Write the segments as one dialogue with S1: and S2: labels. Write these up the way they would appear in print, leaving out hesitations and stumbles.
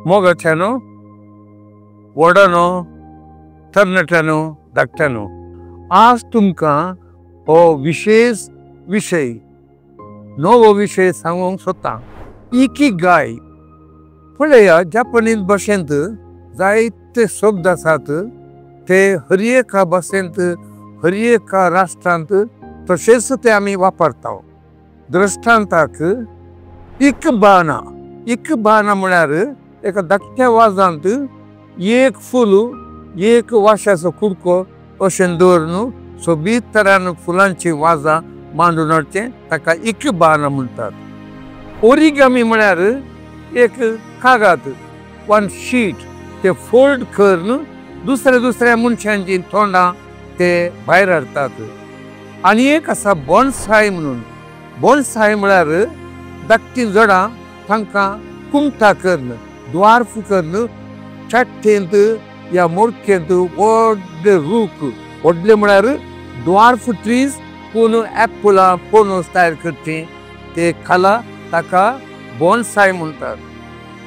S1: मोगाच्यानो व्हडानो तरणाट्यानो धाकट्यानो आज तुमकां हो विशेष विषय नवो विषय सांगूंक सोदतां इकिगाय। पळया जपानीज भाशेंत जायते शब्द आसात ते हर एका भाशेंत हर एका राष्ट्रांत तशेंच ते आमी वापरता। दृश्टांताक इकबाना म्हळ्यार एका धाकट्या वाजांत एक फूल एक वाशाचो कुडको अशें दवरून सोबीत तरान फुलांची वाजां मांडून हाडचें ताका इकबाना म्हणटात। ओरिगामी म्हळ्यार एक कागद वन शीट ते फोल्ड करून दुसऱ्या मनशांची तोंडां ते भायर हाडतात। आनी एक आसा बोन्साय म्हणून। बोन्साय म्हळ्यार धाकटीं झाडां तांकां कुमटा करून द्वार्फ करून चाट्टेंत या मोडकेंत व्हडले रूख व्हडले म्हळ्यार द्वार्फ ट्रीज पूण एप्पलां पोनस तयार करचें ते खाला ताका बोन्साय म्हणटात।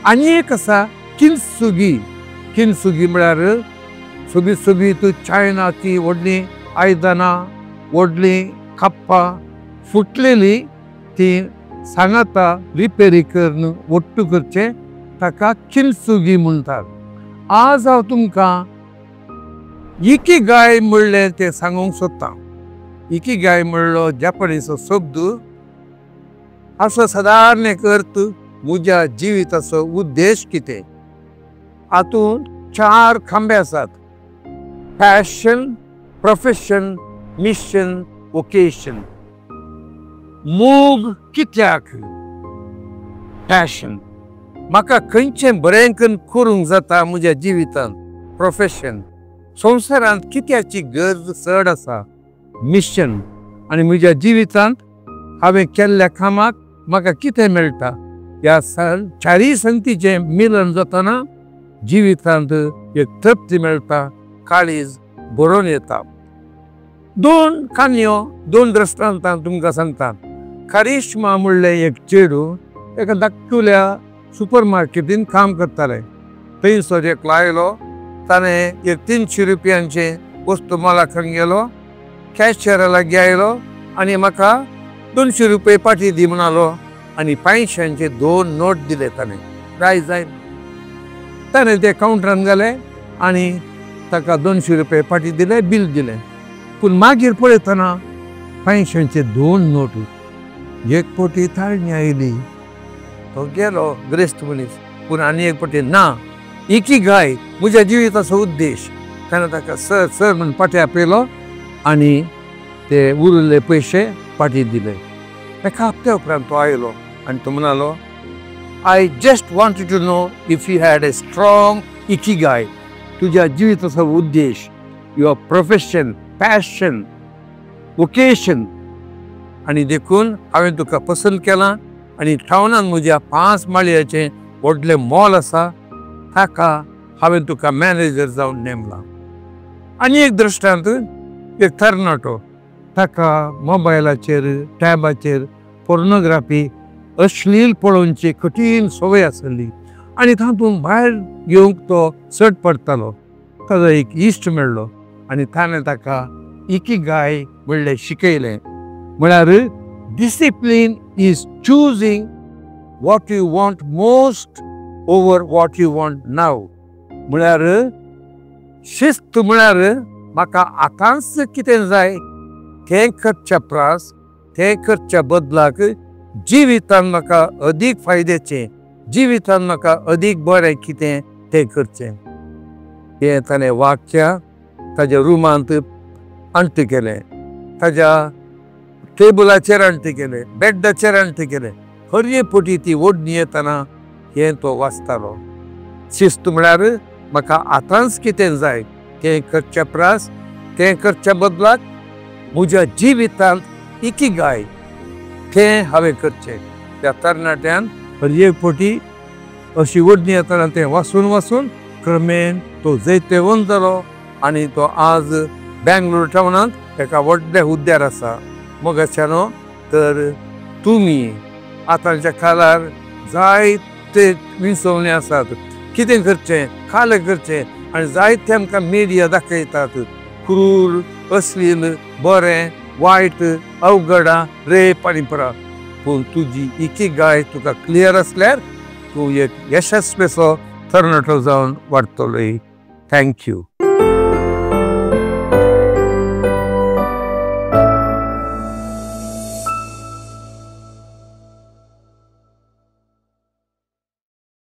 S1: आनी एक आसा किनसुगी म्हळ्यार सोबीत चायनाची व्हडलीं आयदनां व्हडलीं कप्पां फुटलेली ती सांगाता रिपेरी करून वट्टू करचें ताका किनसुगी म्हणटात। आज हांव तुमकां इकिगाय म्हणलें तें सांगूंक सोदतां। इकिगाय म्हणलो जपानीचो शब्द हाचो सादारण एक अर्थ म्हज्या जिविताचो उद्देश कितें। हातूंत 4 खांबे आसात पॅशन प्रोफेशन मिशन वोकेशन। मोग कित्याक पॅशन म्हाका खंयचें बरें करूंक जाता म्हज्या जिवितांत। प्रोफेशन संवसारांत कित्याची गरज चड आसा। मिशन आनी म्हज्या जिवितांत हांवें केल्ल्या कामाक म्हाका कितें मेळटा। ह्या 4 संगतीचें मिलन जातना जिवितांत एक तृप्ती मेळटा काळीज भरून येता। 2 काणयो 2 दृश्टांतां तुमकां सांगता। करिश्मा म्हणलें एक चेडूं एका धाकटुल्या सुपर मार्केटीन काम करतालें। थंयसर एकलो आयलो ताणें एक 300 रुपयांचें वस्तू मालाक गेलो कॅशियरा लागीं आयलो आनी म्हाका 200 रुपया पाटी दी म्हणालो आनी 500चे 2 नोट दिले ताणें जाय ताणें ते कावंटरान गेले आनी ताका 200 रुपया पाटी दिले बील दिलें। पूण मागीर पळयतना 500चे 2 नोट एक पोटी थाळणी आयली तो गेलो ग्रेस्त मनीस। पूण आनी एक पोटी ना इकिगाय म्हज्या जिविताचो उद्देश ताणें ताका सर म्हूण पाट्या पेलो आनी ते उरिल्ले पयशे पाटी दिले। एका हप्त्या उपरांत तो आयलो आनी तो म्हणालो I just wanted to know if you had a strong ikigai. तुज्या जिविताचो उद्देश युअर प्रोफेशन पॅशन वोकेशन आनी देखून हांवें तुका पसंद केलां आनी टावनान म्हज्या 5 माळयेचें व्हडलें मॉल आसा ताका हांवें तुका मॅनेजर जावन नेमलां। आनी एक दृश्टांत एक तरणाटो ताका मोबायलाचेर टॅबाचेर पोर्नोग्राफी अश्लील पळोवनची कठीण संवय आसली आनी तातूंत भायर घेवंक तो चड पडटालो। ताजो एक इश्ट मेळ्ळो आनी ताणें ताका इकिगाय म्हणलें शिकयलें म्हळ्यार discipline is choosing what you want most over what you want now. म्हळ्यार शिस्त म्हळ्यार म्हाका आतांच कितें जाय तें करच्या प्रास तें करच्या बदलाक जिवितांत म्हाका अदीक फायद्याचें जिवितांत म्हाका अदीक बरें कितें तें करचें। हें ताणें वाक्य ताज्या रुमांत अंत केलें ताज्या टेबलाचेर अंत केलें बेड्डाचेर अंत केलें। हर पोटी ती ओडणी येतना हें तो वाचतालो। शिस्त म्हळ्यार म्हाका आतांच कितें जाय तें करच्या प्रास तें करच्या बदलाक म्हज्या जिवितांत इकिगाय तें हांवें करचें। त्या तरणाट्यान हर पोटी अशी ओडणी येतना तें वाचून क्रमेन तो जैतेवंत जालो आनी तो आज बेंगलोर टावनांत एका व्हडल्या हुद्द्यार आसा। मोगाच्यानो तर तुमी आतांच्या काळार जायते विसवणे आसात कितें करचें खाल करचें आनी जायते आमकां मिडिया दाखयतात क्रूर अश्लील बरें वायट अवघडा रेप आनी पुरा पूण तुजी इकिगाय तुका क्लियर असल्यार तूं एक यशस्वीचो तरणाटो जावन वाडटलो. थँक्यू.